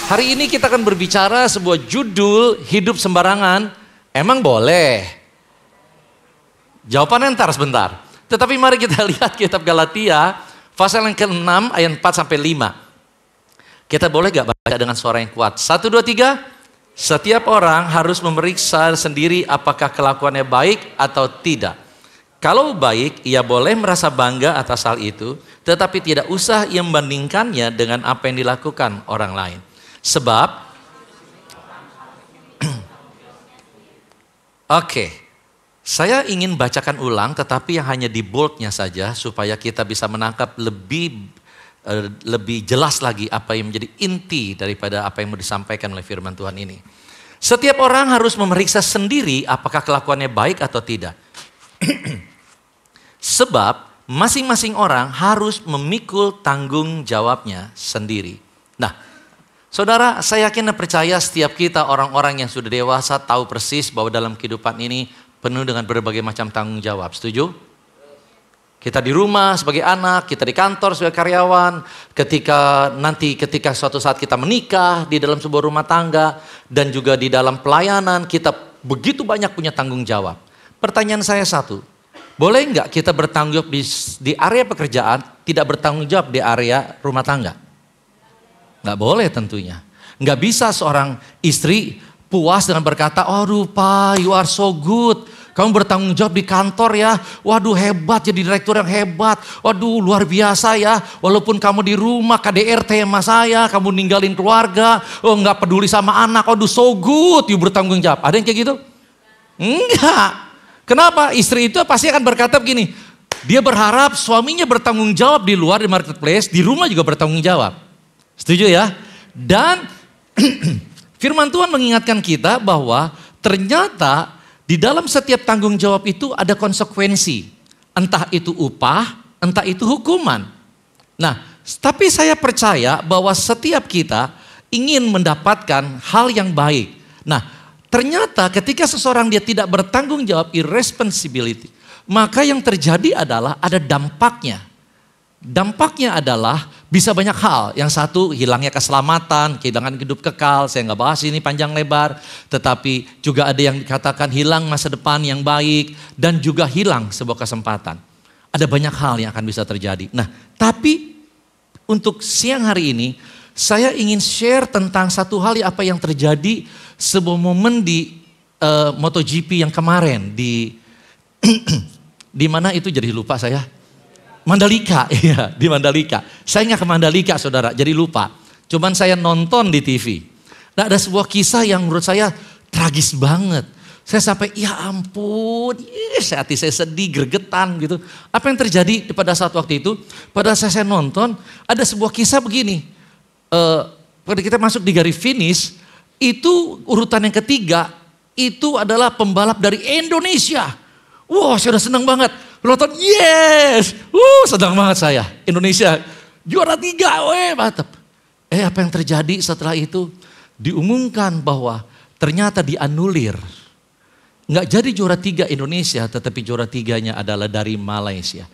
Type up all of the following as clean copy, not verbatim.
Hari ini kita akan berbicara sebuah judul hidup sembarangan. Emang boleh? Jawabannya ntar sebentar. Tetapi mari kita lihat kitab Galatia pasal yang ke-6 ayat 4 sampai 5. Kita boleh gak baca dengan suara yang kuat? 1, 2, 3. Setiap orang harus memeriksa sendiri apakah kelakuannya baik atau tidak. Kalau baik, ia boleh merasa bangga atas hal itu, tetapi tidak usah ia membandingkannya dengan apa yang dilakukan orang lain. Sebab, oke, saya ingin bacakan ulang tetapi yang hanya di boldnya saja supaya kita bisa menangkap lebih jelas lagi apa yang menjadi inti daripada apa yang mau disampaikan oleh firman Tuhan ini. Setiap orang harus memeriksa sendiri apakah kelakuannya baik atau tidak. Sebab masing-masing orang harus memikul tanggung jawabnya sendiri. Nah, saudara, saya yakin dan percaya setiap kita orang-orang yang sudah dewasa tahu persis bahwa dalam kehidupan ini penuh dengan berbagai macam tanggung jawab. Setuju? Kita di rumah sebagai anak, kita di kantor sebagai karyawan, ketika suatu saat kita menikah di dalam sebuah rumah tangga, dan juga di dalam pelayanan, kita begitu banyak punya tanggung jawab. Pertanyaan saya satu, boleh nggak kita bertanggung jawab di area pekerjaan, tidak bertanggung jawab di area rumah tangga? Nggak boleh tentunya. Nggak bisa seorang istri puas dengan berkata, "Aduh Pak, you are so good. Kamu bertanggung jawab di kantor ya. Waduh hebat, jadi direktur yang hebat. Waduh luar biasa ya. Walaupun kamu di rumah KDRT sama saya, kamu ninggalin keluarga. Oh nggak peduli sama anak. Waduh so good, you bertanggung jawab." Ada yang kayak gitu? Enggak. Kenapa? Istri itu pasti akan berkata begini. Dia berharap suaminya bertanggung jawab di luar di marketplace, di rumah juga bertanggung jawab. Setuju ya? Dan firman Tuhan mengingatkan kita bahwa ternyata di dalam setiap tanggung jawab itu ada konsekuensi. Entah itu upah, entah itu hukuman. Nah, tapi saya percaya bahwa setiap kita ingin mendapatkan hal yang baik. Nah, ternyata ketika seseorang dia tidak bertanggung jawab, irresponsibility, maka yang terjadi adalah ada dampaknya. Dampaknya adalah bisa banyak hal. Yang satu hilangnya keselamatan, kehilangan hidup kekal. Saya nggak bahas ini panjang lebar. Tetapi juga ada yang dikatakan hilang masa depan yang baik. Dan juga hilang sebuah kesempatan. Ada banyak hal yang akan bisa terjadi. Nah, tapi untuk siang hari ini saya ingin share tentang satu hal apa yang terjadi sebuah momen di MotoGP yang kemarin. Di mana itu jadi lupa saya. Mandalika, iya di Mandalika. Saya nggak ke Mandalika saudara, jadi lupa. Cuman saya nonton di TV. Nah ada sebuah kisah yang menurut saya tragis banget. Saya sampai ya ampun, hati saya sedih, gregetan gitu. Apa yang terjadi pada saat waktu itu? Pada saat saya nonton, ada sebuah kisah begini. Pada kita masuk di garis finish, itu urutan yang ketiga, itu adalah pembalap dari Indonesia. Wah saya udah senang banget. Nonton, yes, senang banget saya. Indonesia juara 3, mantap. Apa yang terjadi setelah itu? Diumumkan bahwa ternyata dianulir. Nggak jadi juara 3 Indonesia, tetapi juara 3-nya adalah dari Malaysia.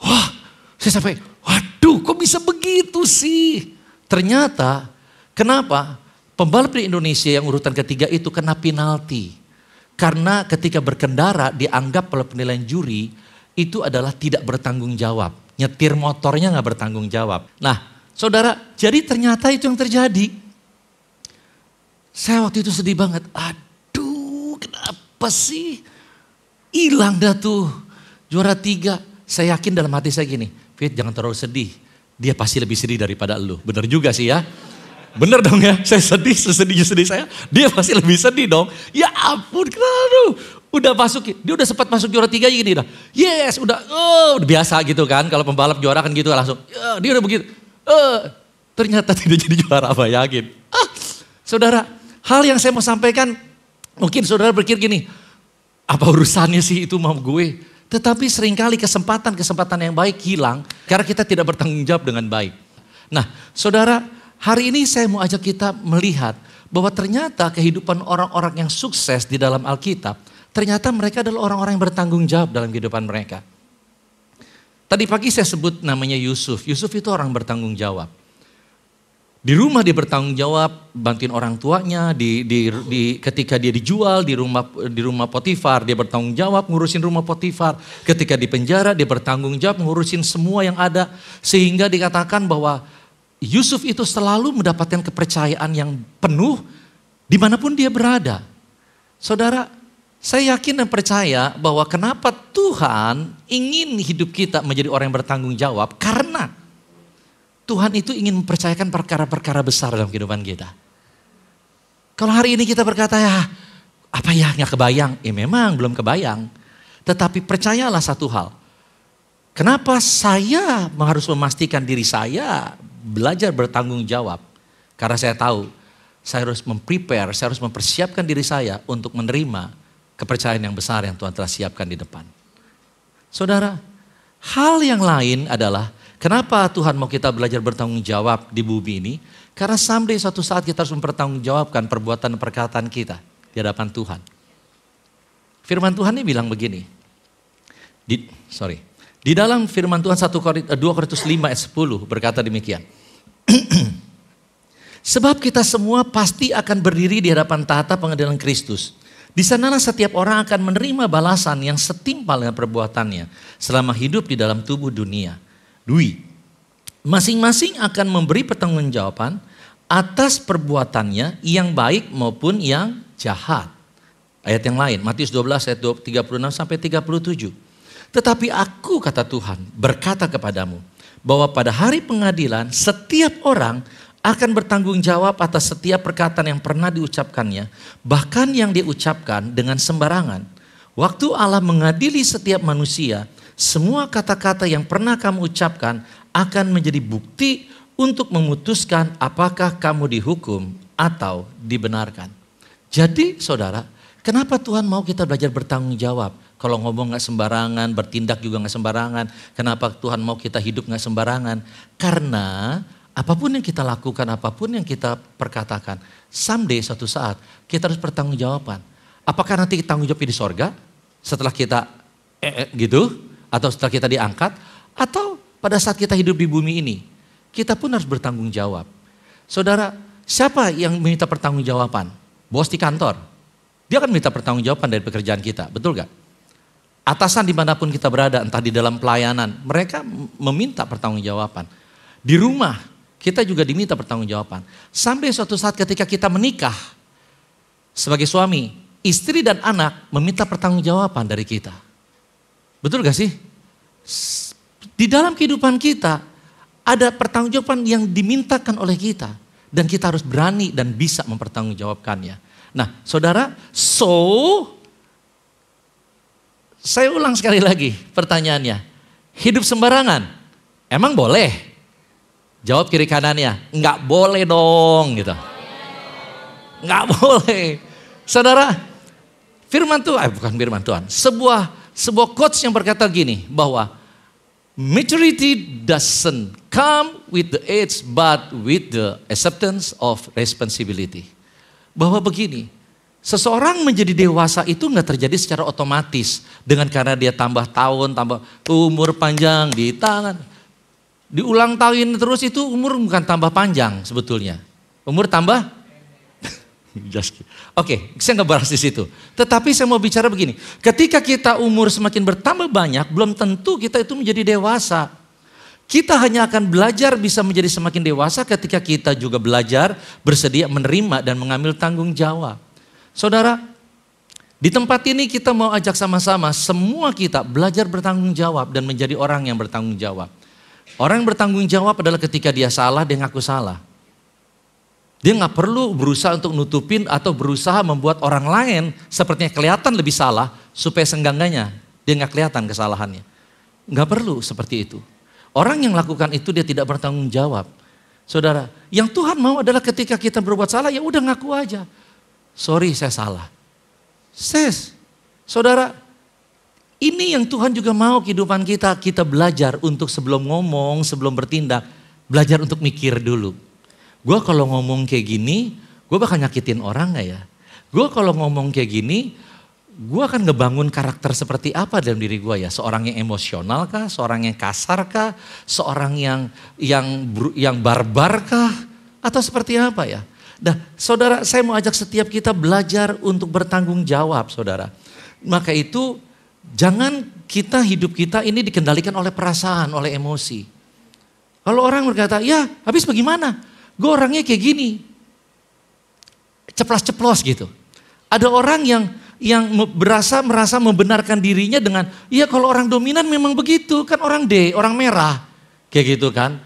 Wah, saya sampai, waduh kok bisa begitu sih? Ternyata, kenapa? Pembalap di Indonesia yang urutan ketiga itu kena penalti. Karena ketika berkendara dianggap oleh penilaian juri itu adalah tidak bertanggung jawab. Nyetir motornya gak bertanggung jawab. Nah saudara, jadi ternyata itu yang terjadi. Saya waktu itu sedih banget. Aduh kenapa sih? Hilang dah tuh juara 3. Saya yakin dalam hati saya gini, Fit jangan terlalu sedih. Dia pasti lebih sedih daripada lu. Bener juga sih ya. Bener dong ya, saya sedih, sesedih saya, dia pasti lebih sedih dong. Ya ampun, aduh, udah masuk, dia udah sempat masuk juara 3 gini dah. Yes, udah biasa gitu kan, kalau pembalap juara kan gitu langsung. Dia udah begitu, ternyata tidak jadi juara, bayangin. Saudara, hal yang saya mau sampaikan, mungkin saudara berpikir gini, apa urusannya sih itu sama gue? Tetapi seringkali kesempatan yang baik hilang, karena kita tidak bertanggung jawab dengan baik. Nah, saudara, hari ini saya mau ajak kita melihat bahwa ternyata kehidupan orang-orang yang sukses di dalam Alkitab, ternyata mereka adalah orang-orang yang bertanggung jawab dalam kehidupan mereka. Tadi pagi saya sebut namanya Yusuf. Yusuf itu orang bertanggung jawab. Di rumah dia bertanggung jawab, bantuin orang tuanya, ketika dia dijual di rumah Potifar, dia bertanggung jawab ngurusin rumah Potifar. Ketika di penjara dia bertanggung jawab ngurusin semua yang ada. Sehingga dikatakan bahwa Yusuf itu selalu mendapatkan kepercayaan yang penuh dimanapun dia berada. Saudara, saya yakin dan percaya bahwa kenapa Tuhan ingin hidup kita menjadi orang yang bertanggung jawab, karena Tuhan itu ingin mempercayakan perkara-perkara besar dalam kehidupan kita. Kalau hari ini kita berkata, ya apa ya nggak kebayang? Memang belum kebayang. Tetapi percayalah satu hal. Kenapa saya harus memastikan diri saya belajar bertanggung jawab? Karena saya tahu saya harus saya harus mempersiapkan diri saya untuk menerima kepercayaan yang besar yang Tuhan telah siapkan di depan. Saudara, hal yang lain adalah kenapa Tuhan mau kita belajar bertanggung jawab di bumi ini? Karena someday suatu saat kita harus mempertanggungjawabkan perbuatan dan perkataan kita di hadapan Tuhan. Firman Tuhan ini bilang begini. Di dalam firman Tuhan 2 Korintus 5 ayat 10 berkata demikian. Sebab kita semua pasti akan berdiri di hadapan tahta pengadilan Kristus. Di sanalah setiap orang akan menerima balasan yang setimpal dengan perbuatannya selama hidup di dalam tubuh dunia. Masing-masing akan memberi pertanggungjawaban atas perbuatannya yang baik maupun yang jahat. Ayat yang lain, Matius 12 ayat 36 sampai 37. Tetapi aku, kata Tuhan, berkata kepadamu bahwa pada hari pengadilan setiap orang akan bertanggung jawab atas setiap perkataan yang pernah diucapkannya, bahkan yang diucapkan dengan sembarangan. Waktu Allah mengadili setiap manusia, semua kata-kata yang pernah kamu ucapkan akan menjadi bukti untuk memutuskan apakah kamu dihukum atau dibenarkan. Jadi saudara, kenapa Tuhan mau kita belajar bertanggung jawab? Kalau ngomong gak sembarangan, bertindak juga gak sembarangan. Kenapa Tuhan mau kita hidup gak sembarangan? Karena apapun yang kita lakukan, apapun yang kita perkatakan, someday suatu saat kita harus bertanggung jawaban. Apakah nanti tanggung jawabnya di sorga setelah kita gitu? Atau setelah kita diangkat, atau pada saat kita hidup di bumi ini, kita pun harus bertanggung jawab. Saudara, siapa yang meminta pertanggungjawaban? Bos di kantor. Dia akan minta pertanggungjawaban dari pekerjaan kita, betul gak? Atasan dimanapun kita berada, entah di dalam pelayanan, mereka meminta pertanggungjawaban. Di rumah, kita juga diminta pertanggungjawaban. Sampai suatu saat ketika kita menikah, sebagai suami, istri dan anak meminta pertanggungjawaban dari kita. Betul gak sih? Di dalam kehidupan kita ada pertanggungjawaban yang dimintakan oleh kita. Dan kita harus berani dan bisa mempertanggungjawabkannya. Nah saudara, saya ulang sekali lagi pertanyaannya. Hidup sembarangan, emang boleh? Jawab kiri kanannya, enggak boleh dong gitu. Enggak boleh. Saudara, bukan firman Tuhan. Sebuah quotes yang berkata gini, bahwa maturity doesn't come with the age but with the acceptance of responsibility. Bahwa begini, seseorang menjadi dewasa itu nggak terjadi secara otomatis dengan karena dia tambah tahun, tambah umur panjang di tangan. Diulang tahun terus itu umur bukan tambah panjang sebetulnya. Umur tambah Oke, saya nggak bahas di situ. Tetapi saya mau bicara begini, ketika kita umur semakin bertambah banyak, belum tentu kita itu menjadi dewasa. Kita hanya akan belajar bisa menjadi semakin dewasa ketika kita juga belajar bersedia menerima dan mengambil tanggung jawab. Saudara, di tempat ini kita mau ajak sama-sama semua kita belajar bertanggung jawab dan menjadi orang yang bertanggung jawab. Orang yang bertanggung jawab adalah ketika dia salah, dia ngaku salah. Dia gak perlu berusaha untuk nutupin atau berusaha membuat orang lain sepertinya kelihatan lebih salah supaya senggangannya dia gak kelihatan kesalahannya. Gak perlu seperti itu. Orang yang lakukan itu dia tidak bertanggung jawab. Saudara, yang Tuhan mau adalah ketika kita berbuat salah ya udah ngaku aja. Sorry saya salah. Saudara, ini yang Tuhan juga mau kehidupan kita belajar untuk sebelum ngomong, sebelum bertindak, belajar untuk mikir dulu. Gue kalau ngomong kayak gini, gue bakal nyakitin orang gak ya? Gue kalau ngomong kayak gini, gue akan ngebangun karakter seperti apa dalam diri gue ya? Seorang yang emosional kah? Seorang yang kasar kah? Seorang yang barbar kah? Atau seperti apa ya? Nah, saudara, saya mau ajak setiap kita belajar untuk bertanggung jawab, saudara. Maka itu, jangan hidup kita ini dikendalikan oleh perasaan, oleh emosi. Kalau orang berkata, ya habis bagaimana? Gue orangnya kayak gini. Ceplas-ceplos gitu. Ada orang yang merasa membenarkan dirinya dengan, ya kalau orang dominan memang begitu, kan orang orang merah. Kayak gitu kan.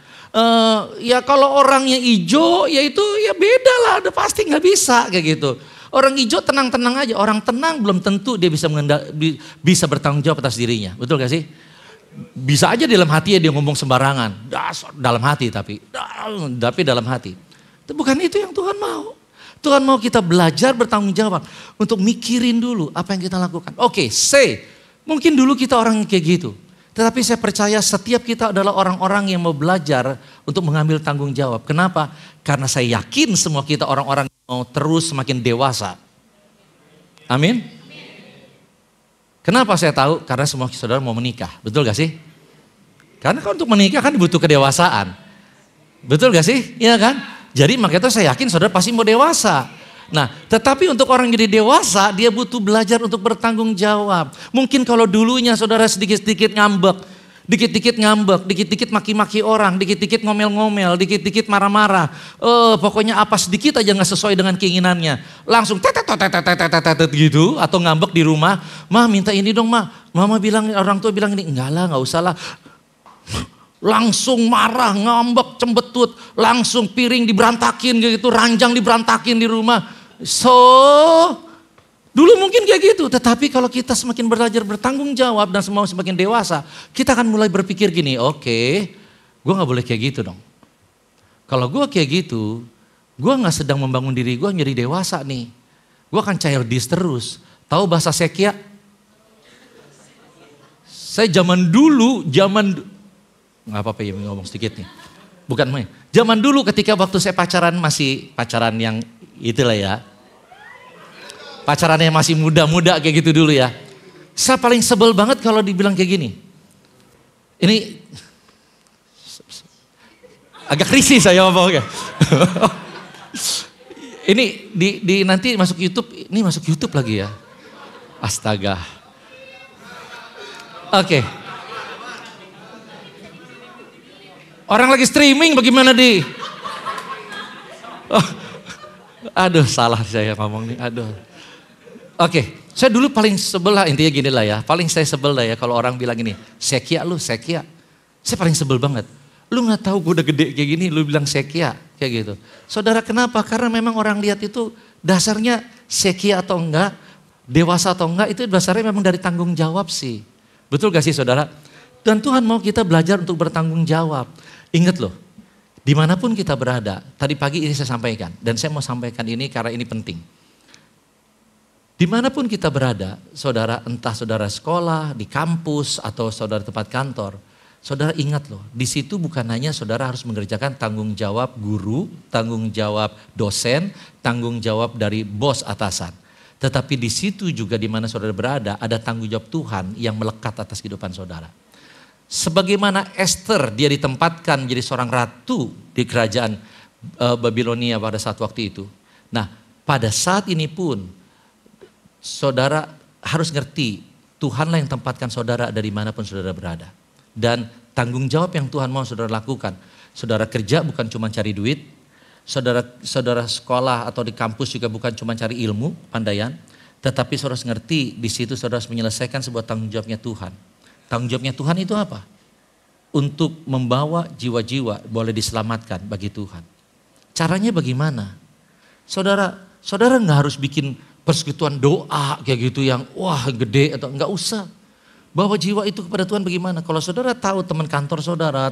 Ya kalau orangnya hijau, ya itu ya beda lah, udah pasti nggak bisa kayak gitu. Orang hijau tenang-tenang aja, orang tenang belum tentu dia bisa bertanggung jawab atas dirinya, betul gak sih? Bisa aja dalam hati dia ngomong sembarangan, dalam hati tapi dalam hati. Itu bukan itu yang Tuhan mau. Tuhan mau kita belajar bertanggung jawab untuk mikirin dulu apa yang kita lakukan. Oke, mungkin dulu kita orang kayak gitu. Tetapi saya percaya setiap kita adalah orang-orang yang mau belajar untuk mengambil tanggung jawab. Kenapa? Karena saya yakin semua kita orang-orang yang mau terus semakin dewasa. Amin. Kenapa saya tahu? Karena semua saudara mau menikah. Betul gak sih? Karena untuk menikah kan butuh kedewasaan. Betul gak sih? Iya kan? Jadi makanya saya yakin saudara pasti mau dewasa. Nah, tetapi untuk orang jadi dewasa, dia butuh belajar untuk bertanggung jawab. Mungkin kalau dulunya saudara sedikit-sedikit ngambek, dikit-dikit maki-maki orang, dikit-dikit ngomel-ngomel, dikit-dikit marah-marah. Pokoknya apa sedikit aja gak sesuai dengan keinginannya. Langsung tetet gitu, atau ngambek di rumah. Ma minta ini dong ma. Mama bilang, orang tua bilang ini, enggak lah gak usah lah. Langsung marah, ngambek, cembetut, langsung piring diberantakin gitu, ranjang diberantakin di rumah. Dulu mungkin kayak gitu, tetapi kalau kita semakin belajar bertanggung jawab dan semakin dewasa, kita akan mulai berpikir gini, oke, gue gak boleh kayak gitu dong. Kalau gue kayak gitu, gue gak sedang membangun diri gue menjadi dewasa nih. Gue akan childish terus. Tahu bahasa Sekia? Saya zaman dulu, nggak apa-apa ya ngomong sedikit nih. Bukan main. Zaman dulu ketika waktu saya pacaran masih pacaran yang itulah ya. Pacarannya masih muda-muda kayak gitu dulu ya. Saya paling sebel banget kalau dibilang kayak gini. Ini agak risih saya ngomongnya. Ini nanti masuk YouTube, ini masuk YouTube lagi ya. Astaga. Oke. Orang lagi streaming bagaimana aduh salah saya ngomong nih, aduh. Oke, saya dulu paling sebel lah, intinya gini lah ya. Paling saya sebel lah ya kalau orang bilang gini, Sekia. Saya paling sebel banget. Lu gak tahu gue udah gede kayak gini, lu bilang Sekia, kayak gitu. Saudara kenapa? Karena memang orang lihat itu dasarnya Sekia atau enggak, dewasa atau enggak, itu dasarnya memang dari tanggung jawab sih. Betul gak sih saudara? Dan Tuhan mau kita belajar untuk bertanggung jawab. Ingat loh, dimanapun kita berada, tadi pagi ini saya sampaikan, dan saya mau sampaikan ini karena ini penting. Dimanapun kita berada, saudara, entah saudara sekolah, di kampus, atau saudara tempat kantor, saudara ingat loh, di situ bukan hanya saudara harus mengerjakan tanggung jawab guru, tanggung jawab dosen, tanggung jawab dari bos atasan. Tetapi di situ juga di mana saudara berada, ada tanggung jawab Tuhan yang melekat atas kehidupan saudara. Sebagaimana Esther, dia ditempatkan menjadi seorang ratu di kerajaan Babilonia pada saat waktu itu. Nah, pada saat ini pun, saudara harus ngerti, Tuhanlah yang tempatkan saudara dari manapun saudara berada. Dan tanggung jawab yang Tuhan mau saudara lakukan. Saudara kerja bukan cuma cari duit, saudara sekolah atau di kampus juga bukan cuma cari ilmu, pandaian. Tetapi saudara harus ngerti, di situ saudara harus menyelesaikan sebuah tanggung jawabnya Tuhan. Tanggung jawabnya Tuhan itu apa? Untuk membawa jiwa-jiwa boleh diselamatkan bagi Tuhan. Caranya bagaimana? Saudara nggak harus bikin persekutuan doa kayak gitu yang wah gede atau nggak usah. Bawa jiwa itu kepada Tuhan bagaimana? Kalau saudara tahu teman kantor saudara,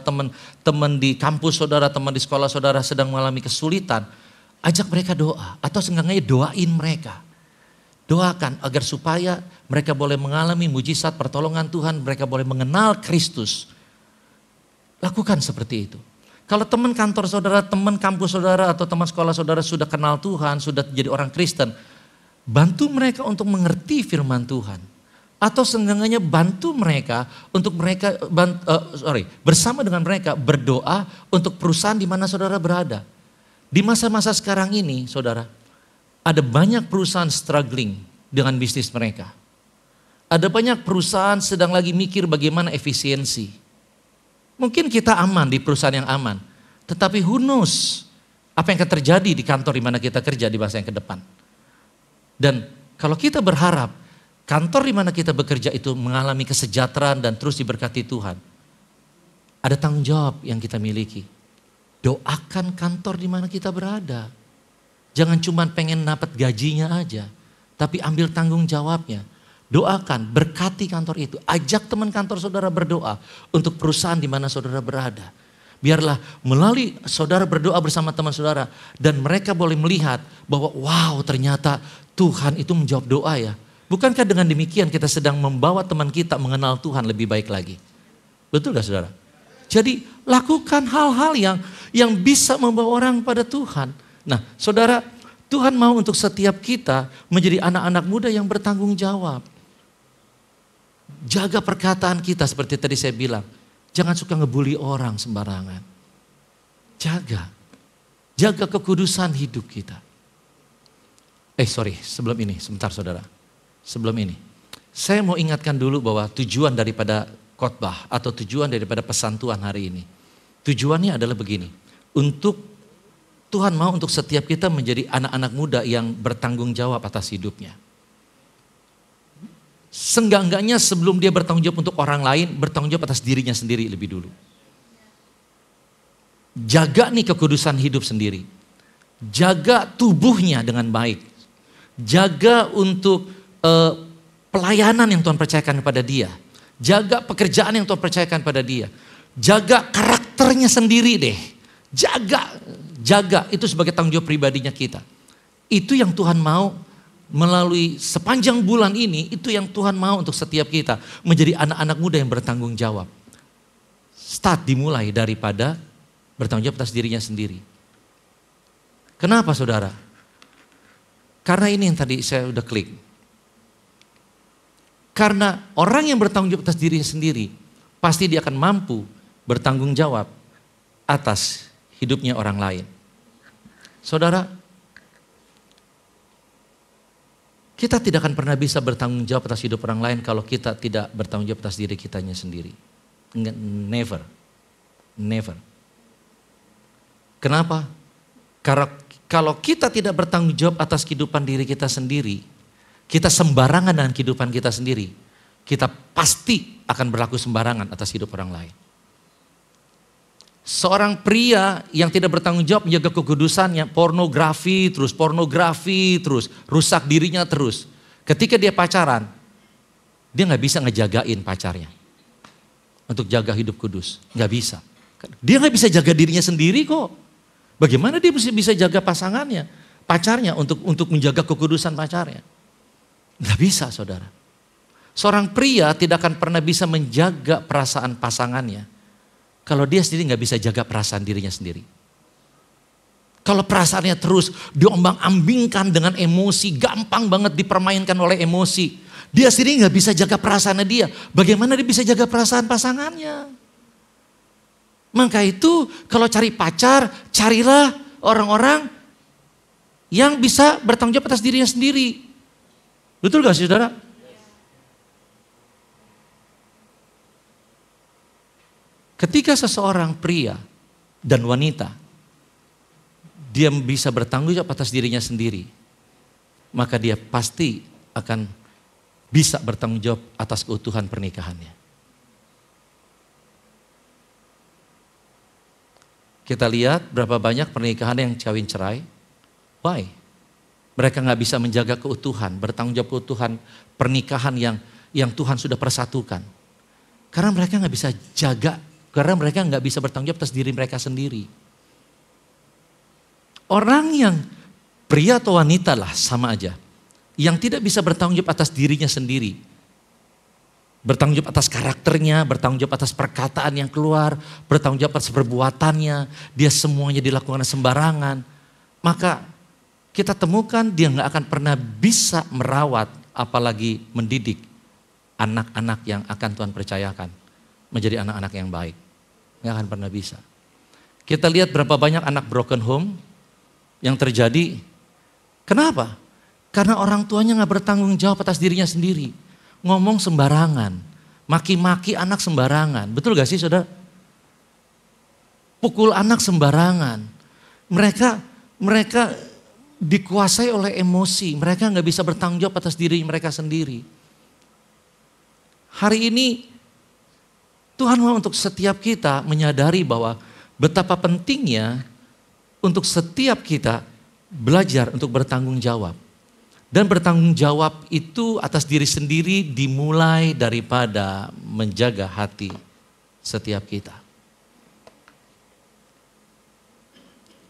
teman di kampus saudara, teman di sekolah saudara sedang mengalami kesulitan, ajak mereka doa atau seenggaknya doain mereka. Doakan agar supaya mereka boleh mengalami mujizat pertolongan Tuhan, mereka boleh mengenal Kristus. Lakukan seperti itu. Kalau teman kantor saudara, teman kampus saudara atau teman sekolah saudara sudah kenal Tuhan, sudah jadi orang Kristen, bantu mereka untuk mengerti firman Tuhan. Atau seenggaknya bantu mereka untuk bersama dengan mereka berdoa untuk perusahaan di mana saudara berada. Di masa-masa sekarang ini, saudara, ada banyak perusahaan struggling dengan bisnis mereka. Ada banyak perusahaan sedang lagi mikir bagaimana efisiensi. Mungkin kita aman di perusahaan yang aman, tetapi who knows apa yang akan terjadi di kantor di mana kita kerja di masa yang ke depan. Dan kalau kita berharap kantor di mana kita bekerja itu mengalami kesejahteraan dan terus diberkati Tuhan, ada tanggung jawab yang kita miliki. Doakan kantor di mana kita berada. Jangan cuma pengen dapat gajinya aja, tapi ambil tanggung jawabnya. Doakan, berkati kantor itu. Ajak teman kantor saudara berdoa untuk perusahaan di mana saudara berada. Biarlah melalui saudara berdoa bersama teman saudara. Dan mereka boleh melihat bahwa wow, ternyata Tuhan itu menjawab doa ya. Bukankah dengan demikian kita sedang membawa teman kita mengenal Tuhan lebih baik lagi? Betul gak saudara? Jadi lakukan hal-hal yang bisa membawa orang pada Tuhan. Nah saudara, Tuhan mau untuk setiap kita menjadi anak-anak muda yang bertanggung jawab. Jaga perkataan kita seperti tadi saya bilang. Jangan suka ngebully orang sembarangan. Jaga kekudusan hidup kita. Sebelum ini, sebentar saudara. Sebelum ini, saya mau ingatkan dulu bahwa tujuan daripada khotbah atau tujuan daripada pesan Tuhan hari ini. Tujuannya adalah begini. Tuhan mau untuk setiap kita menjadi anak-anak muda yang bertanggung jawab atas hidupnya. Seenggak-enggaknya sebelum dia bertanggung jawab untuk orang lain, bertanggung jawab atas dirinya sendiri lebih dulu. Jaga nih kekudusan hidup sendiri. Jaga tubuhnya dengan baik. Jaga untuk pelayanan yang Tuhan percayakan kepada dia. Jaga pekerjaan yang Tuhan percayakan pada dia. Jaga karakternya sendiri deh. Jaga itu sebagai tanggung jawab pribadinya kita. Itu yang Tuhan mau melalui sepanjang bulan ini, itu yang Tuhan mau untuk setiap kita. Menjadi anak-anak muda yang bertanggung jawab. Start dimulai daripada bertanggung jawab atas dirinya sendiri. Kenapa saudara? Karena ini yang tadi saya udah klik. Karena orang yang bertanggung jawab atas dirinya sendiri, pasti dia akan mampu bertanggung jawab atas hidupnya orang lain. Saudara, kita tidak akan pernah bisa bertanggung jawab atas hidup orang lain kalau kita tidak bertanggung jawab atas diri kitanya sendiri. Never. Kenapa? Karena kalau kita tidak bertanggung jawab atas kehidupan diri kita sendiri, kita sembarangan dengan kehidupan kita sendiri, kita pasti akan berlaku sembarangan atas hidup orang lain. Seorang pria yang tidak bertanggung jawab menjaga kekudusannya, pornografi terus, rusak dirinya terus. Ketika dia pacaran, dia gak bisa ngejagain pacarnya. Untuk jaga hidup kudus, gak bisa. Dia gak bisa jaga dirinya sendiri kok. Bagaimana dia bisa jaga pasangannya, pacarnya untuk menjaga kekudusan pacarnya? Gak bisa saudara. Seorang pria tidak akan pernah bisa menjaga perasaan pasangannya kalau dia sendiri gak bisa jaga perasaan dirinya sendiri. Kalau perasaannya terus diombang-ambingkan dengan emosi, gampang banget dipermainkan oleh emosi. Dia sendiri gak bisa jaga perasaannya dia. Bagaimana dia bisa jaga perasaan pasangannya? Maka itu kalau cari pacar, carilah orang-orang yang bisa bertanggung jawab atas dirinya sendiri. Betul gak sih saudara? Ketika seseorang pria dan wanita, dia bisa bertanggung jawab atas dirinya sendiri, maka dia pasti akan bisa bertanggung jawab atas keutuhan pernikahannya. Kita lihat berapa banyak pernikahan yang kawin cerai. Why? Mereka gak bisa menjaga keutuhan, bertanggung jawab keutuhan pernikahan yang Tuhan sudah persatukan. Karena mereka gak bisa jaga. Karena mereka nggak bisa bertanggung jawab atas diri mereka sendiri. Orang yang pria atau wanita lah sama aja. Yang tidak bisa bertanggung jawab atas dirinya sendiri. Bertanggung jawab atas karakternya, bertanggung jawab atas perkataan yang keluar, bertanggung jawab atas perbuatannya. Dia semuanya dilakukan sembarangan. Maka kita temukan dia nggak akan pernah bisa merawat apalagi mendidik anak-anak yang akan Tuhan percayakan menjadi anak-anak yang baik. Nggak akan pernah bisa. Kita lihat berapa banyak anak broken home, yang terjadi. Kenapa? Karena orang tuanya gak bertanggung jawab atas dirinya sendiri. Ngomong sembarangan, maki-maki anak sembarangan. Betul gak sih saudara? Pukul anak sembarangan. Mereka dikuasai oleh emosi. Mereka gak bisa bertanggung jawab atas diri mereka sendiri. Hari ini Tuhan mau untuk setiap kita menyadari bahwa betapa pentingnya untuk setiap kita belajar untuk bertanggung jawab. Dan bertanggung jawab itu atas diri sendiri dimulai daripada menjaga hati setiap kita.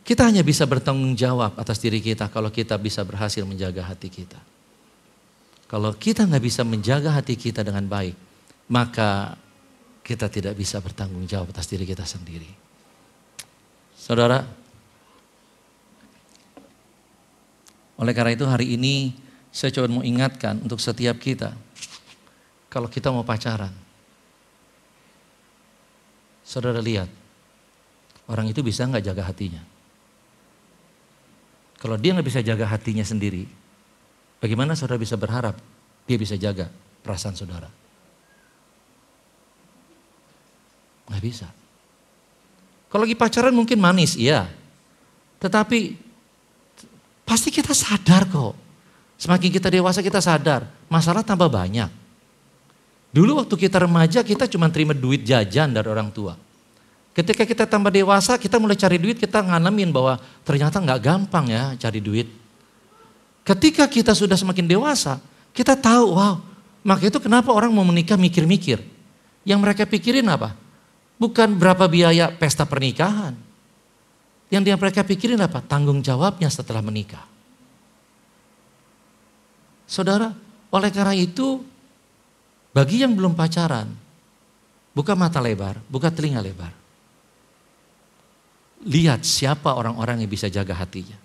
Kita hanya bisa bertanggung jawab atas diri kita kalau kita bisa berhasil menjaga hati kita. Kalau kita nggak bisa menjaga hati kita dengan baik, maka kita tidak bisa bertanggung jawab atas diri kita sendiri. Saudara, oleh karena itu hari ini saya coba mau ingatkan untuk setiap kita. Kalau kita mau pacaran, saudara lihat, orang itu bisa nggak jaga hatinya? Kalau dia nggak bisa jaga hatinya sendiri, bagaimana saudara bisa berharap dia bisa jaga perasaan saudara? Nggak bisa. Kalau lagi pacaran mungkin manis, iya. Tetapi pasti kita sadar kok. Semakin kita dewasa kita sadar, masalah tambah banyak. Dulu waktu kita remaja kita cuma terima duit jajan dari orang tua. Ketika kita tambah dewasa kita mulai cari duit, kita ngalamin bahwa ternyata nggak gampang ya cari duit. Ketika kita sudah semakin dewasa, kita tahu, wow, maka itu kenapa orang mau menikah mikir-mikir. Yang mereka pikirin apa? Bukan berapa biaya pesta pernikahan. Yang dia mereka pikirin apa? Tanggung jawabnya setelah menikah. Saudara, oleh karena itu, bagi yang belum pacaran, buka mata lebar, buka telinga lebar. Lihat siapa orang-orang yang bisa jaga hatinya.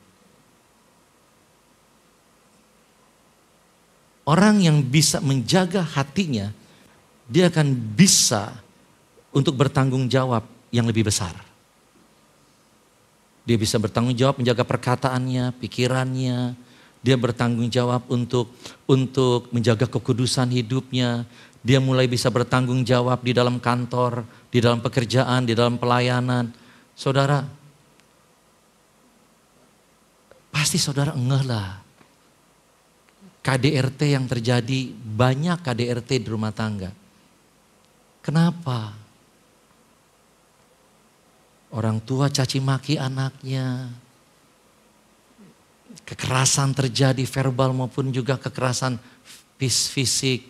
Orang yang bisa menjaga hatinya, dia akan bisa untuk bertanggung jawab yang lebih besar. Dia bisa bertanggung jawab menjaga perkataannya, pikirannya. Dia bertanggung jawab untuk menjaga kekudusan hidupnya. Dia mulai bisa bertanggung jawab di dalam kantor, di dalam pekerjaan, di dalam pelayanan. Saudara, pasti saudara ngeh lah. KDRT yang terjadi, banyak KDRT di rumah tangga. Kenapa? Orang tua caci maki anaknya. Kekerasan terjadi verbal maupun juga kekerasan fisik.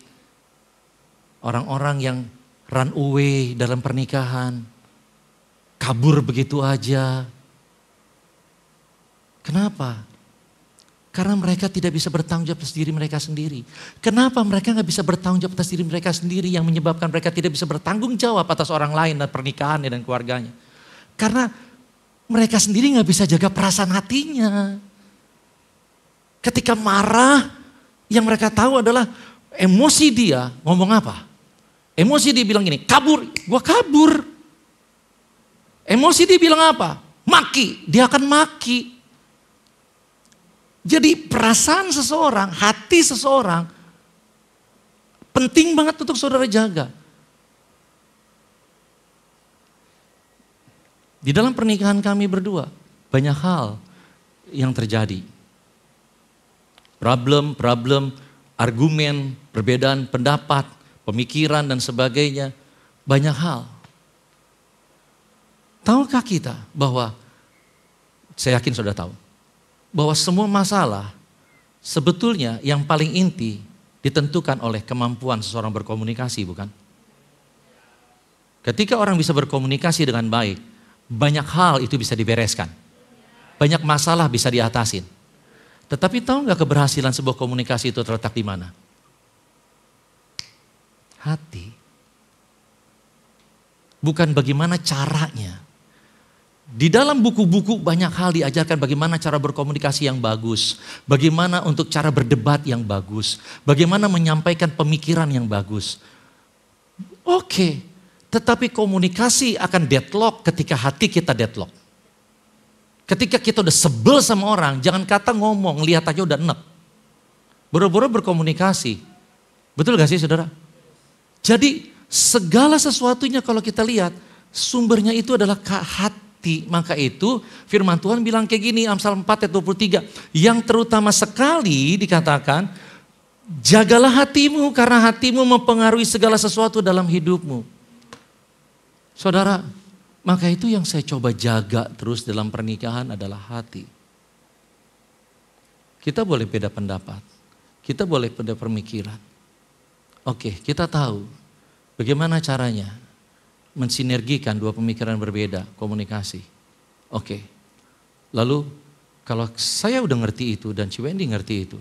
Orang-orang yang run away dalam pernikahan. Kabur begitu aja. Kenapa? Karena mereka tidak bisa bertanggung jawab atas diri mereka sendiri. Kenapa mereka gak bisa bertanggung jawab atas diri mereka sendiri yang menyebabkan mereka tidak bisa bertanggung jawab atas orang lain dan pernikahannya dan keluarganya? Karena mereka sendiri gak bisa jaga perasaan hatinya. Ketika marah, yang mereka tahu adalah emosi dia ngomong apa? Emosi dia bilang gini, kabur, gua kabur. Emosi dia bilang apa? Maki, dia akan maki. Jadi perasaan seseorang, hati seseorang penting banget untuk saudara jaga. Di dalam pernikahan kami berdua banyak hal yang terjadi. Problem, argumen, perbedaan pendapat, pemikiran dan sebagainya. Banyak hal. Tahukah kita bahwa, saya yakin sudah tahu, bahwa semua masalah sebetulnya yang paling inti ditentukan oleh kemampuan seseorang berkomunikasi, bukan? Ketika orang bisa berkomunikasi dengan baik, banyak hal itu bisa dibereskan. Banyak masalah bisa diatasin. Tetapi tahu nggak keberhasilan sebuah komunikasi itu terletak di mana? Hati. Bukan bagaimana caranya. Di dalam buku-buku banyak hal diajarkan bagaimana cara berkomunikasi yang bagus. Bagaimana untuk cara berdebat yang bagus. Bagaimana menyampaikan pemikiran yang bagus. Oke, tetapi komunikasi akan deadlock ketika hati kita deadlock. Ketika kita udah sebel sama orang, jangan kata ngomong, lihat aja udah enek. Boro-boro berkomunikasi. Betul gak sih saudara? Jadi segala sesuatunya kalau kita lihat, sumbernya itu adalah hati. Maka itu firman Tuhan bilang kayak gini, Amsal 4 ayat 23. Yang terutama sekali dikatakan, jagalah hatimu karena hatimu mempengaruhi segala sesuatu dalam hidupmu. Saudara, maka itu yang saya coba jaga terus dalam pernikahan adalah hati. Kita boleh beda pendapat, kita boleh beda pemikiran. Oke, kita tahu bagaimana caranya mensinergikan dua pemikiran berbeda, komunikasi. Oke, lalu kalau saya udah ngerti itu dan Ci Wendy ngerti itu,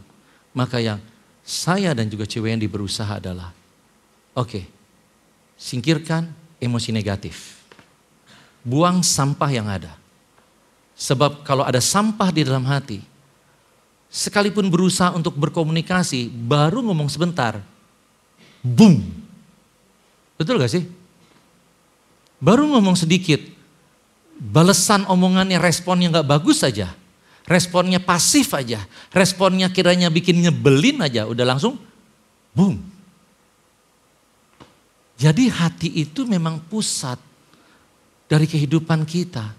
maka yang saya dan juga Ci Wendy berusaha adalah, oke, singkirkan emosi negatif. Buang sampah yang ada. Sebab kalau ada sampah di dalam hati, sekalipun berusaha untuk berkomunikasi, baru ngomong sebentar, boom. Betul gak sih? Baru ngomong sedikit, balesan omongannya, responnya gak bagus saja. Responnya pasif aja, responnya kiranya bikin nyebelin aja, udah langsung boom. Jadi hati itu memang pusat dari kehidupan kita.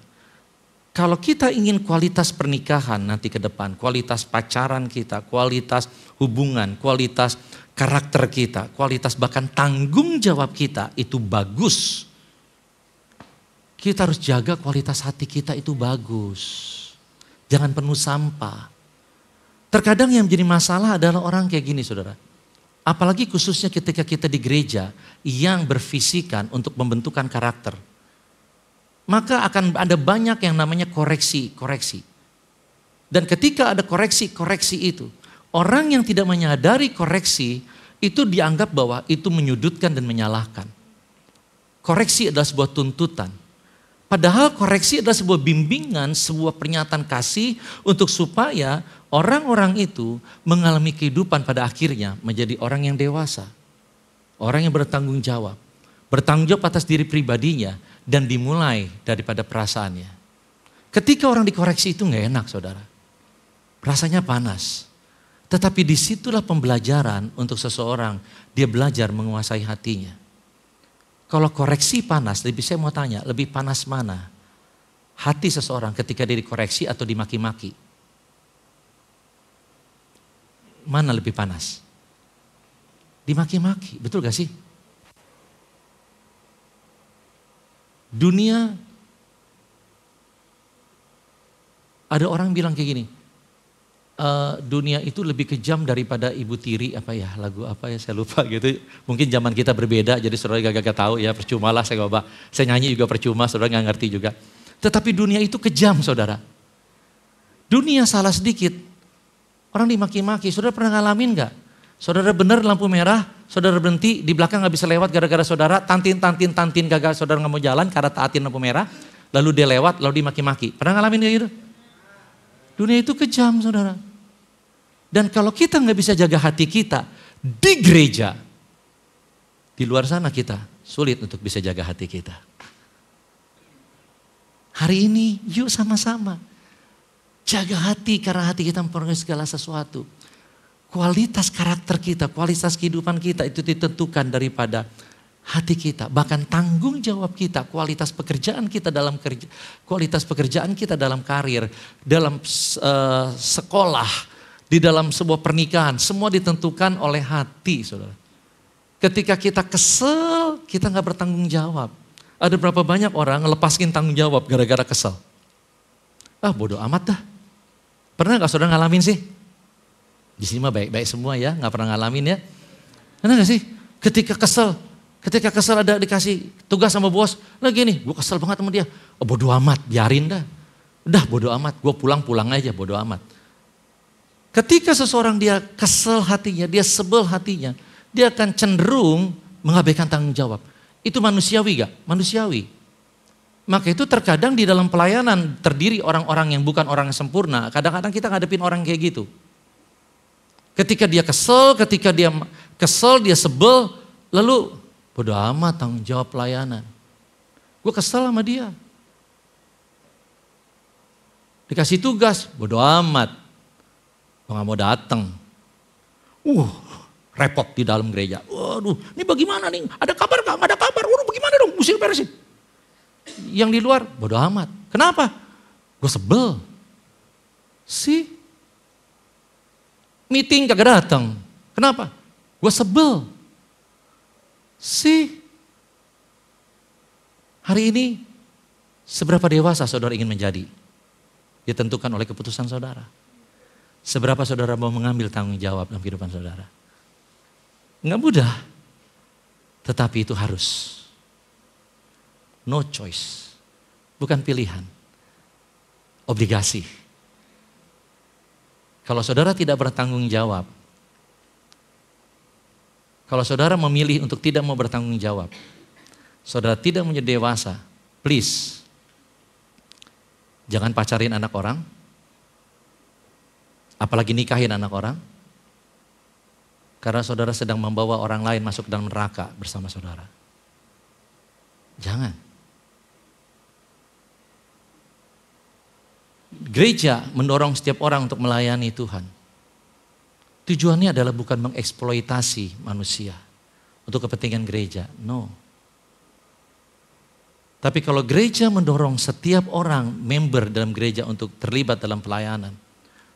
Kalau kita ingin kualitas pernikahan nanti ke depan, kualitas pacaran kita, kualitas hubungan, kualitas karakter kita, kualitas bahkan tanggung jawab kita itu bagus. Kita harus jaga kualitas hati kita itu bagus. Jangan penuh sampah. Terkadang yang menjadi masalah adalah orang kayak gini saudara. Apalagi khususnya ketika kita di gereja yang berfisikan untuk membentukkan karakter. Maka akan ada banyak yang namanya koreksi. Dan ketika ada koreksi itu, orang yang tidak menyadari koreksi itu dianggap bahwa itu menyudutkan dan menyalahkan. Koreksi adalah sebuah tuntutan. Padahal koreksi adalah sebuah bimbingan, sebuah pernyataan kasih untuk supaya orang-orang itu mengalami kehidupan pada akhirnya menjadi orang yang dewasa. Orang yang bertanggung jawab. Bertanggung jawab atas diri pribadinya dan dimulai daripada perasaannya. Ketika orang dikoreksi itu gak enak saudara. Rasanya panas. Tetapi disitulah pembelajaran untuk seseorang. Dia belajar menguasai hatinya. Kalau koreksi panas, saya mau tanya, lebih panas mana? Hati seseorang ketika dia dikoreksi atau dimaki-maki? Mana lebih panas? Dimaki-maki, betul gak sih? Dunia, ada orang bilang kayak gini, dunia itu lebih kejam daripada Ibu Tiri, lagu apa ya saya lupa gitu. Mungkin zaman kita berbeda jadi saudara gak tahu ya, percuma lah saya coba. Saya nyanyi juga percuma, saudara gak ngerti juga. Tetapi dunia itu kejam saudara. Dunia salah sedikit, orang dimaki-maki. Saudara pernah ngalamin gak? Saudara bener lampu merah, saudara berhenti, di belakang gak bisa lewat gara-gara saudara tantin gagal, saudara gak mau jalan karena taatin lampu merah. Lalu dia lewat, lalu dimaki-maki. Pernah ngalamin kayak gitu? Dunia itu kejam saudara. Dan kalau kita nggak bisa jaga hati kita di gereja, di luar sana kita sulit untuk bisa jaga hati kita. Hari ini yuk sama-sama jaga hati karena hati kita mempengaruhi segala sesuatu. Kualitas karakter kita, kualitas kehidupan kita itu ditentukan daripada hati kita, bahkan tanggung jawab kita, kualitas pekerjaan kita dalam kerja, kualitas pekerjaan kita dalam karir, dalam sekolah, di dalam sebuah pernikahan, semua ditentukan oleh hati, saudara. Ketika kita kesel, kita nggak bertanggung jawab. Ada berapa banyak orang ngelepaskin tanggung jawab gara-gara kesel? Bodoh amat dah. Pernah nggak saudara ngalamin sih? Di sini mah baik-baik semua ya, nggak pernah ngalamin ya. Pernah nggak sih? Ketika kesel ada dikasih tugas sama bos, lagi nih, gue kesel banget sama dia. Bodo amat, biarin dah. Udah bodo amat, gue pulang aja, bodo amat. Ketika seseorang dia kesel hatinya, dia sebel hatinya, dia akan cenderung mengabaikan tanggung jawab. Itu manusiawi gak? Manusiawi. Maka itu terkadang di dalam pelayanan terdiri orang-orang yang bukan orang yang sempurna. Kadang-kadang kita ngadepin orang kayak gitu. Ketika dia kesel, dia sebel, lalu bodo amat tanggung jawab pelayanan. Gue kesel sama dia. Dikasih tugas, bodo amat. Gak mau datang. Repot di dalam gereja. Waduh, ini bagaimana nih? Ada kabar gak? Gak ada kabar. Waduh, bagaimana dong? Mesti beresin. Yang di luar, bodo amat. Kenapa? Gue sebel. Meeting kagak datang. Kenapa? Gue sebel. Hari ini, seberapa dewasa saudara ingin menjadi? Ditentukan oleh keputusan saudara. Seberapa saudara mau mengambil tanggung jawab dalam kehidupan saudara? Enggak mudah, tetapi itu harus. No choice, bukan pilihan, obligasi. Kalau saudara tidak bertanggung jawab, kalau saudara memilih untuk tidak mau bertanggung jawab, saudara tidak menjadi dewasa, please, jangan pacarin anak orang, apalagi nikahin anak orang. Karena saudara sedang membawa orang lain masuk dalam neraka bersama saudara. Jangan. Gereja mendorong setiap orang untuk melayani Tuhan. Tujuannya adalah bukan mengeksploitasi manusia untuk kepentingan gereja. No. Tapi kalau gereja mendorong setiap orang member dalam gereja untuk terlibat dalam pelayanan,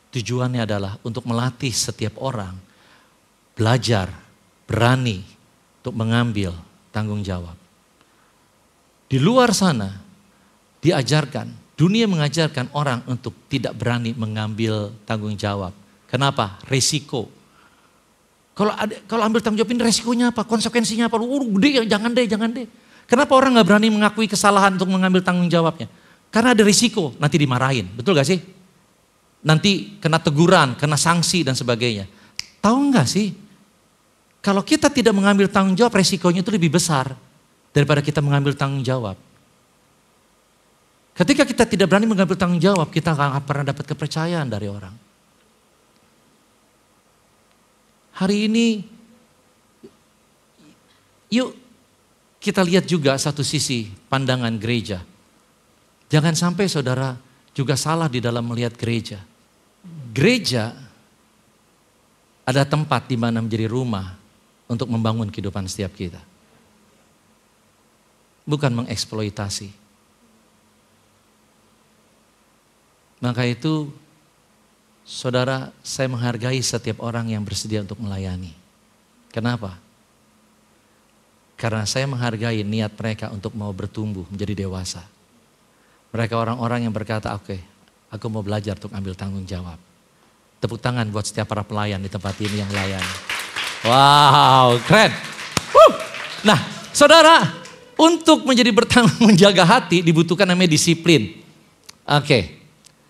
tujuannya adalah untuk melatih setiap orang belajar, berani untuk mengambil tanggung jawab. Di luar sana diajarkan, dunia mengajarkan orang untuk tidak berani mengambil tanggung jawab. Kenapa? Resiko. Kalau ambil tanggung jawab ini resikonya apa? Konsekuensinya apa? Gede, jangan deh. Kenapa orang gak berani mengakui kesalahan untuk mengambil tanggung jawabnya? Karena ada risiko, nanti dimarahin. Betul gak sih? Nanti kena teguran, kena sanksi dan sebagainya. Tahu gak sih? Kalau kita tidak mengambil tanggung jawab, resikonya itu lebih besar daripada kita mengambil tanggung jawab. Ketika kita tidak berani mengambil tanggung jawab, kita gak akan pernah dapat kepercayaan dari orang. Hari ini, yuk kita lihat juga satu sisi pandangan gereja. Jangan sampai saudara juga salah di dalam melihat gereja. Gereja ada tempat di mana menjadi rumah untuk membangun kehidupan setiap kita. Bukan mengeksploitasi. Maka itu, saudara, saya menghargai setiap orang yang bersedia untuk melayani. Kenapa? Karena saya menghargai niat mereka untuk mau bertumbuh menjadi dewasa. Mereka orang-orang yang berkata, oke, aku mau belajar untuk ambil tanggung jawab. Tepuk tangan buat setiap para pelayan di tempat ini yang melayani. Wow, keren. Nah, saudara, untuk menjadi bertanggung menjaga hati dibutuhkan namanya disiplin. Oke,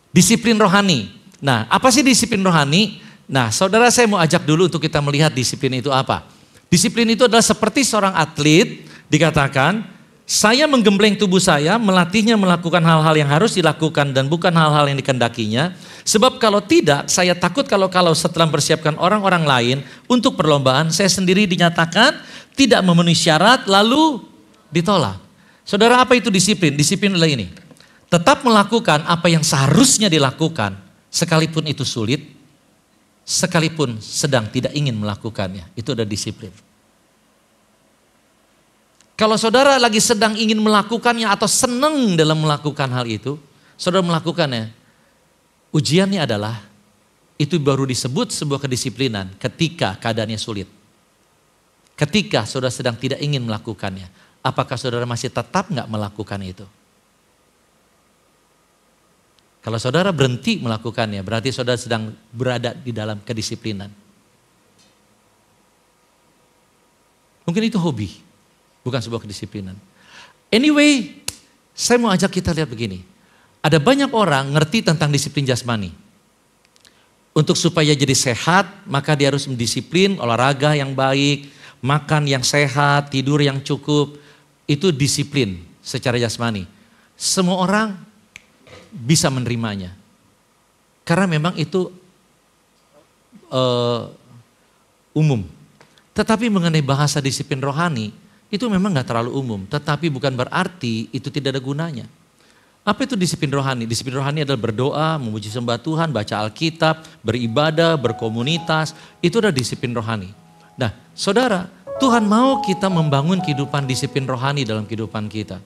disiplin rohani. Nah, apa sih disiplin rohani? Nah, saudara, saya mau ajak dulu untuk kita melihat disiplin itu apa. Disiplin itu adalah seperti seorang atlet, dikatakan, saya menggembleng tubuh saya, melatihnya melakukan hal-hal yang harus dilakukan dan bukan hal-hal yang dikendakinya. Sebab kalau tidak, saya takut kalau setelah mempersiapkan orang-orang lain untuk perlombaan, saya sendiri dinyatakan tidak memenuhi syarat lalu ditolak. Saudara, apa itu disiplin? Disiplin adalah ini. Tetap melakukan apa yang seharusnya dilakukan, sekalipun itu sulit, sekalipun sedang tidak ingin melakukannya. Itu adalah disiplin. Kalau saudara lagi sedang ingin melakukannya atau senang dalam melakukan hal itu, saudara melakukannya. Ujiannya adalah, itu baru disebut sebuah kedisiplinan ketika keadaannya sulit. Ketika saudara sedang tidak ingin melakukannya, apakah saudara masih tetap nggak melakukan itu? Kalau saudara berhenti melakukannya, berarti saudara sedang berada di dalam kedisiplinan. Mungkin itu hobi, bukan sebuah kedisiplinan. Anyway, saya mau ajak kita lihat begini. Ada banyak orang ngerti tentang disiplin jasmani. Untuk supaya jadi sehat, maka dia harus mendisiplin olahraga yang baik, makan yang sehat, tidur yang cukup. Itu disiplin secara jasmani. Semua orang bisa menerimanya. Karena memang itu umum. Tetapi mengenai bahasa disiplin rohani, itu memang gak terlalu umum. Tetapi bukan berarti itu tidak ada gunanya. Apa itu disiplin rohani? Disiplin rohani adalah berdoa, memuji sembah Tuhan, baca Alkitab, beribadah, berkomunitas. Itu adalah disiplin rohani. Nah, saudara, Tuhan mau kita membangun kehidupan disiplin rohani dalam kehidupan kita.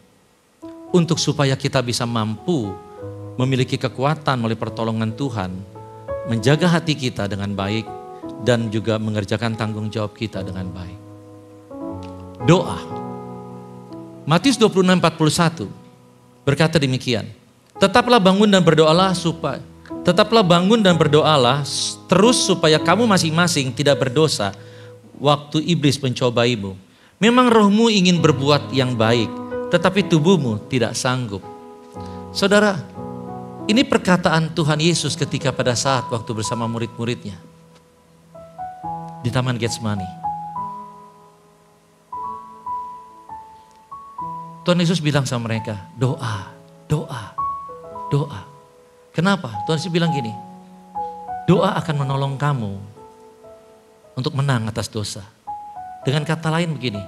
Untuk supaya kita bisa mampu memiliki kekuatan melalui pertolongan Tuhan, menjaga hati kita dengan baik, dan juga mengerjakan tanggung jawab kita dengan baik. Doa. Matius 26:41 berkata demikian. Tetaplah bangun dan berdoalah terus supaya kamu masing-masing tidak berdosa waktu iblis mencobaimu. Memang rohmu ingin berbuat yang baik, tetapi tubuhmu tidak sanggup. Saudara, ini perkataan Tuhan Yesus ketika pada saat waktu bersama murid-muridnya di Taman Getsemani. Tuhan Yesus bilang sama mereka, doa, doa, doa. Kenapa? Tuhan Yesus bilang gini, doa akan menolong kamu untuk menang atas dosa. Dengan kata lain begini,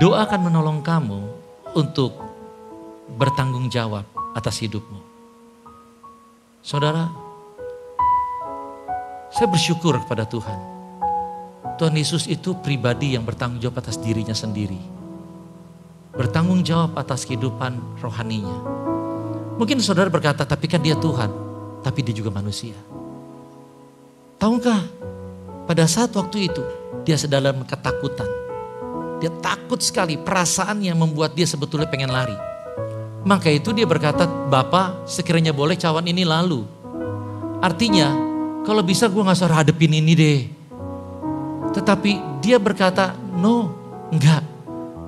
doa akan menolong kamu untuk bertanggung jawab atas hidupmu. Saudara, saya bersyukur kepada Tuhan. Tuhan Yesus itu pribadi yang bertanggung jawab atas dirinya sendiri. Bertanggung jawab atas kehidupan rohaninya. Mungkin saudara berkata, tapi kan dia Tuhan, tapi dia juga manusia. Tahukah, pada saat waktu itu, dia sedang dalam ketakutan. Dia takut sekali, perasaan yang membuat dia sebetulnya pengen lari. Maka itu dia berkata, Bapa sekiranya boleh cawan ini lalu. Artinya, kalau bisa gue gak usah hadepin ini deh. Tetapi dia berkata, no, enggak.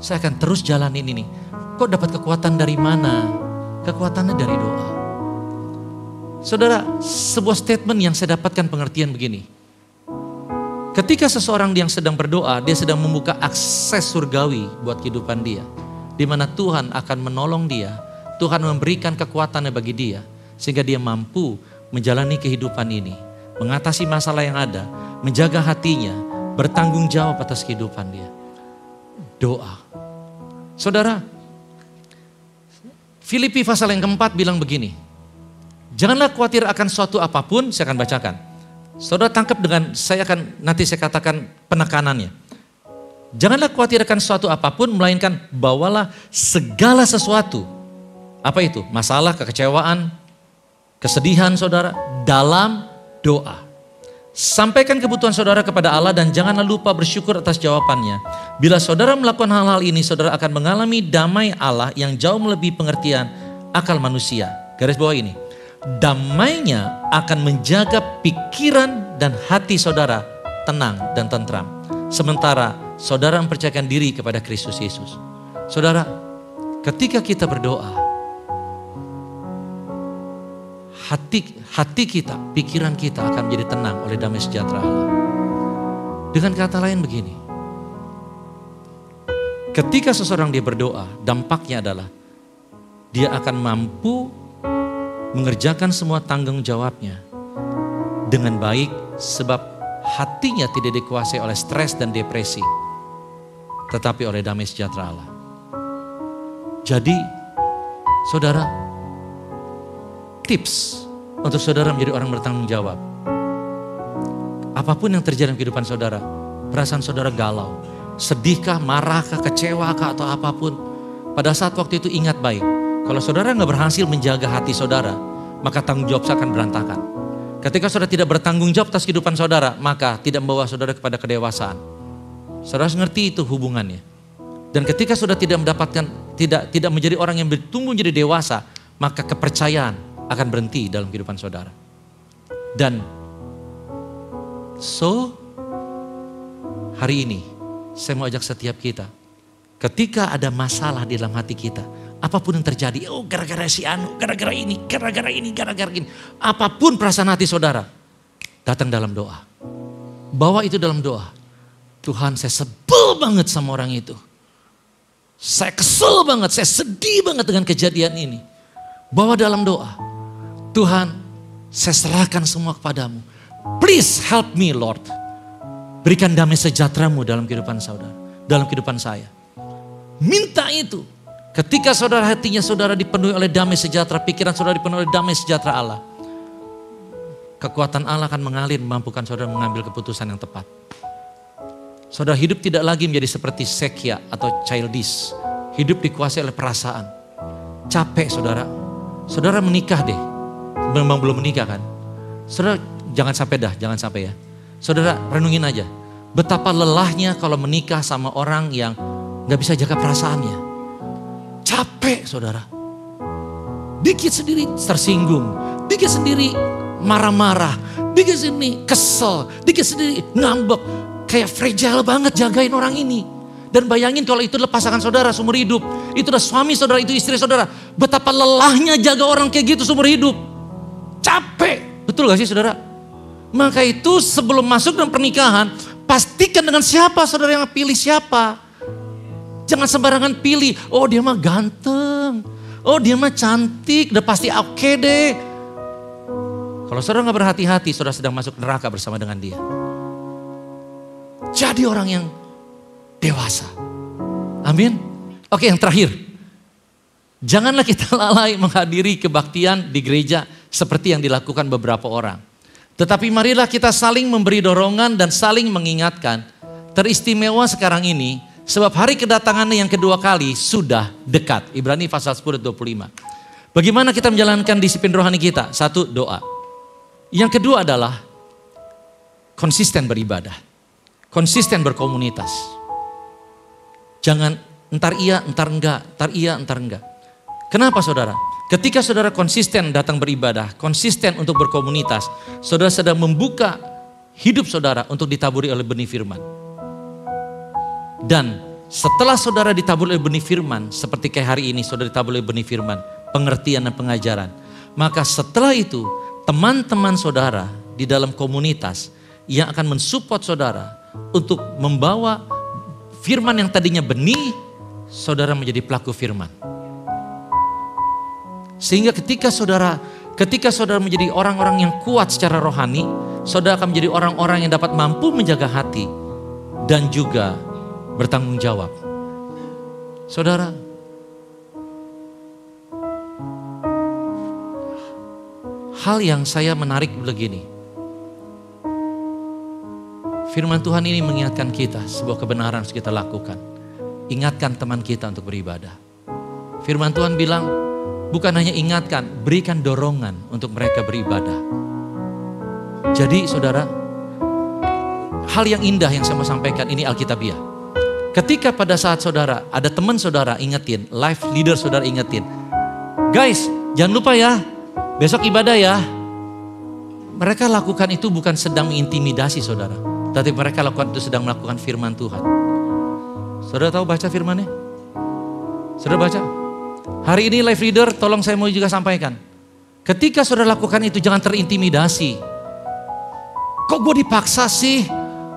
Saya akan terus jalanin ini. Kok dapat kekuatan dari mana? Kekuatannya dari doa. Saudara, sebuah statement yang saya dapatkan pengertian begini. Ketika seseorang yang sedang berdoa, dia sedang membuka akses surgawi buat kehidupan dia. Di mana Tuhan akan menolong dia. Tuhan memberikan kekuatannya bagi dia. Sehingga dia mampu menjalani kehidupan ini. Mengatasi masalah yang ada. Menjaga hatinya. Bertanggung jawab atas kehidupan dia. Doa. Saudara, Filipi pasal yang keempat bilang begini. Janganlah khawatir akan suatu apapun, saya akan bacakan. Saudara tangkap dengan, nanti saya katakan penekanannya. Janganlah khawatir akan suatu apapun, melainkan bawalah segala sesuatu. Apa itu? Masalah, kekecewaan, kesedihan saudara, dalam doa. Sampaikan kebutuhan saudara kepada Allah dan janganlah lupa bersyukur atas jawabannya. Bila saudara melakukan hal-hal ini, saudara akan mengalami damai Allah yang jauh melebihi pengertian akal manusia. Garis bawah ini. Damainya akan menjaga pikiran dan hati saudara tenang dan tentram. Sementara saudara mempercayakan diri kepada Kristus Yesus. Saudara, ketika kita berdoa, hati kita, pikiran kita akan menjadi tenang oleh damai sejahtera Allah. Dengan kata lain begini, ketika seseorang dia berdoa, dampaknya adalah dia akan mampu mengerjakan semua tanggung jawabnya dengan baik sebab hatinya tidak dikuasai oleh stres dan depresi, tetapi oleh damai sejahtera Allah. Jadi, saudara, tips untuk saudara menjadi orang bertanggung jawab. Apapun yang terjadi dalam kehidupan saudara, perasaan saudara galau, sedihkah, marahkah, kecewakah atau apapun, pada saat waktu itu ingat baik, kalau saudara nggak berhasil menjaga hati saudara, maka tanggung jawab saya akan berantakan. Ketika saudara tidak bertanggung jawab atas kehidupan saudara, maka tidak membawa saudara kepada kedewasaan. Saudara harus ngerti itu hubungannya. Dan ketika saudara tidak mendapatkan, tidak menjadi orang yang bertumbuh menjadi dewasa, maka kepercayaan akan berhenti dalam kehidupan saudara. Dan hari ini saya mau ajak setiap kita, ketika ada masalah di dalam hati kita, apapun yang terjadi, gara-gara si anu, gara-gara ini, apapun perasaan hati saudara, datang dalam doa. Bawa itu dalam doa. Tuhan, saya sebel banget sama orang itu. Saya kesel banget, saya sedih banget dengan kejadian ini. Bawa dalam doa. Tuhan, saya serahkan semua kepadamu. Please help me Lord. Berikan damai sejahtera-Mu dalam kehidupan saudara, dalam kehidupan saya. Minta itu. Ketika saudara hatinya saudara dipenuhi oleh damai sejahtera, pikiran saudara dipenuhi oleh damai sejahtera Allah, kekuatan Allah akan mengalir memampukan saudara mengambil keputusan yang tepat. Saudara hidup tidak lagi menjadi seperti sekia atau childish. Hidup dikuasai oleh perasaan. Capek saudara. Saudara menikah deh. Memang belum menikah kan? Saudara jangan sampai ya. Saudara renungin aja. Betapa lelahnya kalau menikah sama orang yang gak bisa jaga perasaannya. Capek saudara. Dikit sendiri tersinggung. Dikit sendiri marah-marah. Dikit sendiri kesel. Dikit sendiri ngambek. Kayak fragile banget jagain orang ini. Dan bayangin kalau itu adalah pasangan saudara seumur hidup. Itu adalah suami saudara, itu istri saudara. Betapa lelahnya jaga orang kayak gitu seumur hidup. Capek. Betul gak sih saudara? Maka itu sebelum masuk dalam pernikahan, pastikan dengan siapa saudara yang pilih siapa. Jangan sembarangan pilih. Oh dia mah ganteng. Oh dia mah cantik. Udah pasti oke deh. Kalau saudara gak berhati-hati, saudara sedang masuk neraka bersama dengan dia. Jadi orang yang dewasa. Amin. Oke, yang terakhir. Janganlah kita lalai menghadiri kebaktian di gereja seperti yang dilakukan beberapa orang. Tetapi marilah kita saling memberi dorongan dan saling mengingatkan. Teristimewa sekarang ini sebab hari kedatangannya yang kedua kali sudah dekat. Ibrani pasal 10:25. Bagaimana kita menjalankan disiplin rohani kita? Satu, doa. Yang kedua adalah konsisten beribadah. Konsisten berkomunitas. Jangan entar iya, entar enggak, entar iya, entar enggak. Kenapa saudara? Ketika saudara konsisten datang beribadah, konsisten untuk berkomunitas, saudara sedang membuka hidup saudara untuk ditaburi oleh benih firman. Dan setelah saudara ditaburi oleh benih firman, seperti kayak hari ini saudara ditaburi oleh benih firman, pengertian dan pengajaran. Maka setelah itu, teman-teman saudara di dalam komunitas yang akan mensupport saudara untuk membawa firman yang tadinya benih, saudara menjadi pelaku firman. Sehingga ketika saudara menjadi orang-orang yang kuat secara rohani, saudara akan menjadi orang-orang yang dapat mampu menjaga hati dan juga bertanggung jawab. Saudara, hal yang saya menarik begini. Firman Tuhan ini mengingatkan kita sebuah kebenaran harus kita lakukan. Ingatkan teman kita untuk beribadah. Firman Tuhan bilang, bukan hanya ingatkan, berikan dorongan untuk mereka beribadah. Jadi saudara, hal yang indah yang saya mau sampaikan ini Alkitabiah. Ketika pada saat saudara, ada teman saudara ingetin, life leader saudara ingetin. Guys, jangan lupa ya, besok ibadah ya. Mereka lakukan itu bukan sedang mengintimidasi saudara. Tapi mereka lakukan itu sedang melakukan firman Tuhan. Saudara tahu baca firmannya? Saudara baca? Hari ini life leader tolong saya mau juga sampaikan. Ketika saudara lakukan itu jangan terintimidasi. Kok gue dipaksa sih?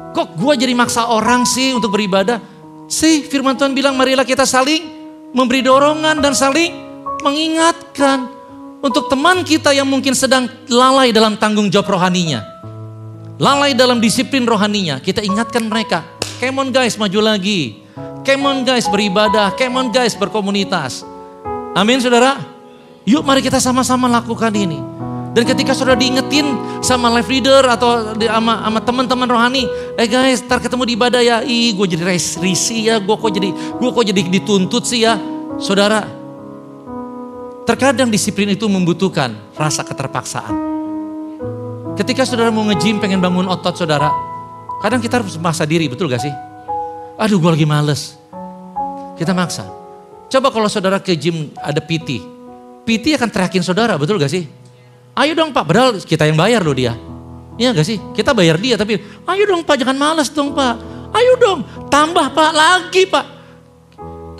Kok gue jadi maksa orang sih untuk beribadah? Sih firman Tuhan bilang marilah kita saling memberi dorongan dan saling mengingatkan. Untuk teman kita yang mungkin sedang lalai dalam tanggung jawab rohaninya. Lalai dalam disiplin rohaninya, kita ingatkan mereka. Come on guys, maju lagi. Come on guys, beribadah. Come on guys, berkomunitas. Amin saudara. Yuk mari kita sama-sama lakukan ini. Dan ketika saudara diingetin sama life leader atau sama teman-teman rohani. Guys, ntar ketemu di ibadah ya. Gue jadi risih ya. Gue kok jadi dituntut sih ya. Saudara, terkadang disiplin itu membutuhkan rasa keterpaksaan. Ketika saudara mau nge-gym pengen bangun otot saudara, kadang kita harus maksa diri, betul gak sih? Aduh gue lagi males. Kita maksa. Coba kalau saudara ke gym ada PT. PT akan teriakin saudara, betul gak sih? Ayo dong pak, padahal kita yang bayar loh dia. Iya gak sih? Kita bayar dia tapi, ayo dong pak jangan males dong pak. Ayo dong, tambah pak, lagi pak.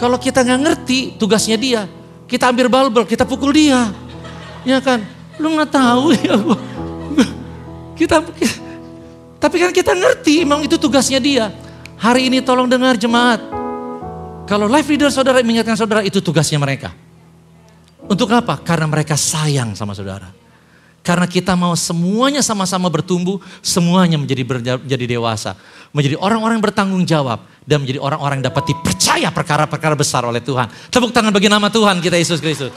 Kalau kita gak ngerti tugasnya dia, kita ambil barbel, kita pukul dia. Ya kan? Lu gak tahu ya tapi kan kita ngerti emang itu tugasnya dia. Hari ini tolong dengar jemaat. Kalau life leader saudara mengingatkan saudara itu tugasnya mereka. Untuk apa? Karena mereka sayang sama saudara. Karena kita mau semuanya sama-sama bertumbuh, semuanya menjadi dewasa. Menjadi orang-orang yang bertanggung jawab. Dan menjadi orang-orang yang dapat dipercaya perkara-perkara besar oleh Tuhan. Tepuk tangan bagi nama Tuhan kita Yesus Kristus.